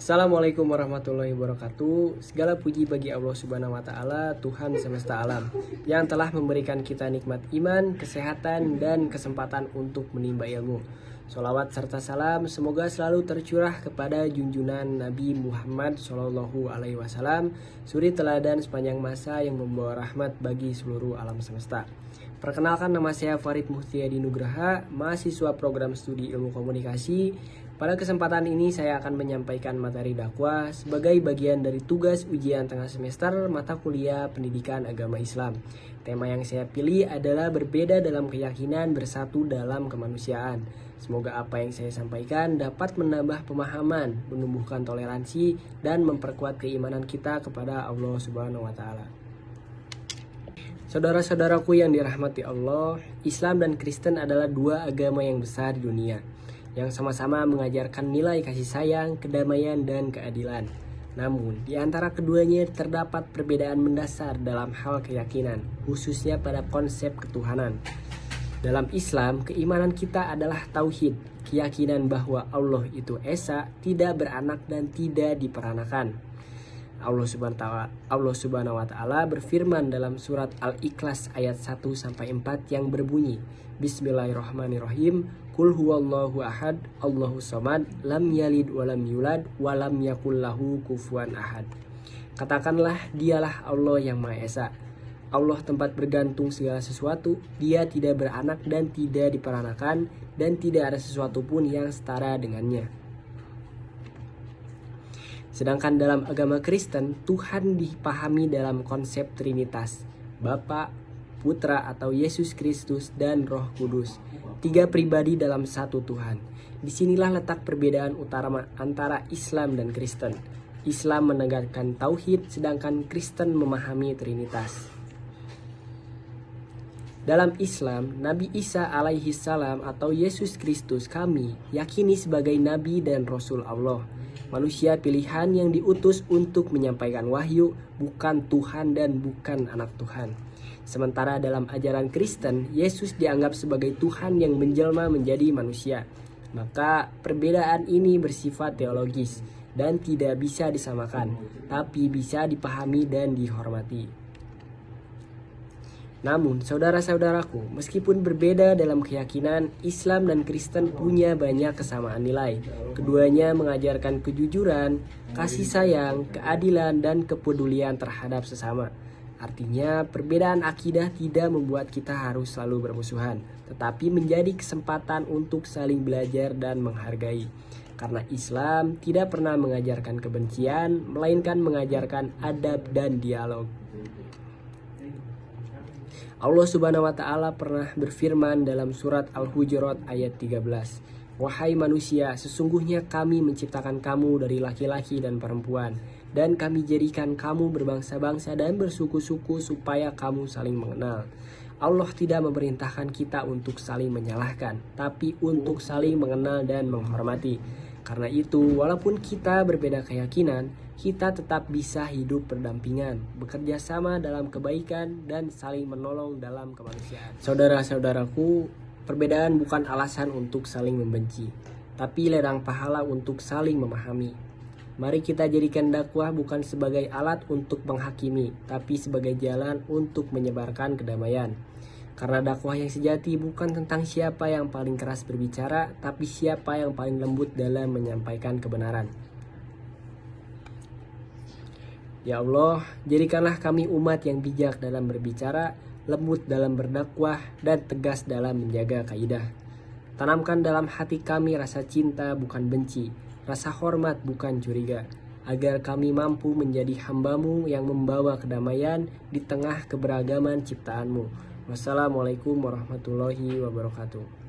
Assalamualaikum warahmatullahi wabarakatuh. Segala puji bagi Allah Subhanahu wa taala, Tuhan semesta alam, yang telah memberikan kita nikmat iman, kesehatan, dan kesempatan untuk menimba ilmu. Sholawat serta salam semoga selalu tercurah kepada junjungan Nabi Muhammad SAW, suri teladan sepanjang masa yang membawa rahmat bagi seluruh alam semesta. Perkenalkan, nama saya Farid Muhtiyadi Nugraha, mahasiswa program studi ilmu komunikasi. Pada kesempatan ini saya akan menyampaikan materi dakwah sebagai bagian dari tugas ujian tengah semester mata kuliah Pendidikan Agama Islam. Tema yang saya pilih adalah berbeda dalam keyakinan, bersatu dalam kemanusiaan. Semoga apa yang saya sampaikan dapat menambah pemahaman, menumbuhkan toleransi, dan memperkuat keimanan kita kepada Allah Subhanahu wa taala. Saudara-saudaraku yang dirahmati Allah, Islam dan Kristen adalah dua agama yang besar di dunia, yang sama-sama mengajarkan nilai kasih sayang, kedamaian, dan keadilan. Namun, di antara keduanya terdapat perbedaan mendasar dalam hal keyakinan, khususnya pada konsep ketuhanan. Dalam Islam, keimanan kita adalah tauhid, keyakinan bahwa Allah itu esa, tidak beranak dan tidak diperanakan. Allah Subhanahu wa taala berfirman dalam surat Al-Ikhlas ayat 1-4 yang berbunyi, Bismillahirrahmanirrahim, Qul huwallahu ahad, Allahu samad, lam yalid walam yulad, walam yakul lahu kufuwan ahad. Katakanlah, dialah Allah yang Maha Esa. Allah tempat bergantung segala sesuatu, Dia tidak beranak dan tidak diperanakan, dan tidak ada sesuatu pun yang setara dengannya. Sedangkan dalam agama Kristen, Tuhan dipahami dalam konsep Trinitas, Bapa, Putra atau Yesus Kristus, dan Roh Kudus, tiga pribadi dalam satu Tuhan. Disinilah letak perbedaan utama antara Islam dan Kristen. Islam menegakkan tauhid, sedangkan Kristen memahami Trinitas. Dalam Islam, Nabi Isa alaihi salam atau Yesus Kristus kami yakini sebagai Nabi dan Rasul Allah, manusia pilihan yang diutus untuk menyampaikan wahyu, bukan Tuhan dan bukan anak Tuhan. Sementara dalam ajaran Kristen, Yesus dianggap sebagai Tuhan yang menjelma menjadi manusia. Maka perbedaan ini bersifat teologis dan tidak bisa disamakan, tapi bisa dipahami dan dihormati. Namun, saudara-saudaraku, meskipun berbeda dalam keyakinan, Islam dan Kristen punya banyak kesamaan nilai. Keduanya mengajarkan kejujuran, kasih sayang, keadilan, dan kepedulian terhadap sesama. Artinya, perbedaan akidah tidak membuat kita harus selalu bermusuhan, tetapi menjadi kesempatan untuk saling belajar dan menghargai. Karena Islam tidak pernah mengajarkan kebencian, melainkan mengajarkan adab dan dialog. Allah Subhanahu wa taala pernah berfirman dalam surat Al-Hujurat ayat 13, Wahai manusia, sesungguhnya kami menciptakan kamu dari laki-laki dan perempuan, dan kami jadikan kamu berbangsa-bangsa dan bersuku-suku supaya kamu saling mengenal. Allah tidak memerintahkan kita untuk saling menyalahkan, tapi untuk saling mengenal dan menghormati. Karena itu, walaupun kita berbeda keyakinan, kita tetap bisa hidup berdampingan, bekerja sama dalam kebaikan, dan saling menolong dalam kemanusiaan. Saudara-saudaraku, perbedaan bukan alasan untuk saling membenci, tapi ladang pahala untuk saling memahami. Mari kita jadikan dakwah bukan sebagai alat untuk menghakimi, tapi sebagai jalan untuk menyebarkan kedamaian. Karena dakwah yang sejati bukan tentang siapa yang paling keras berbicara, tapi siapa yang paling lembut dalam menyampaikan kebenaran. Ya Allah, jadikanlah kami umat yang bijak dalam berbicara, lembut dalam berdakwah, dan tegas dalam menjaga kaidah. Tanamkan dalam hati kami rasa cinta bukan benci, rasa hormat bukan curiga, agar kami mampu menjadi hamba-Mu yang membawa kedamaian di tengah keberagaman ciptaan-Mu. Wassalamualaikum warahmatullahi wabarakatuh.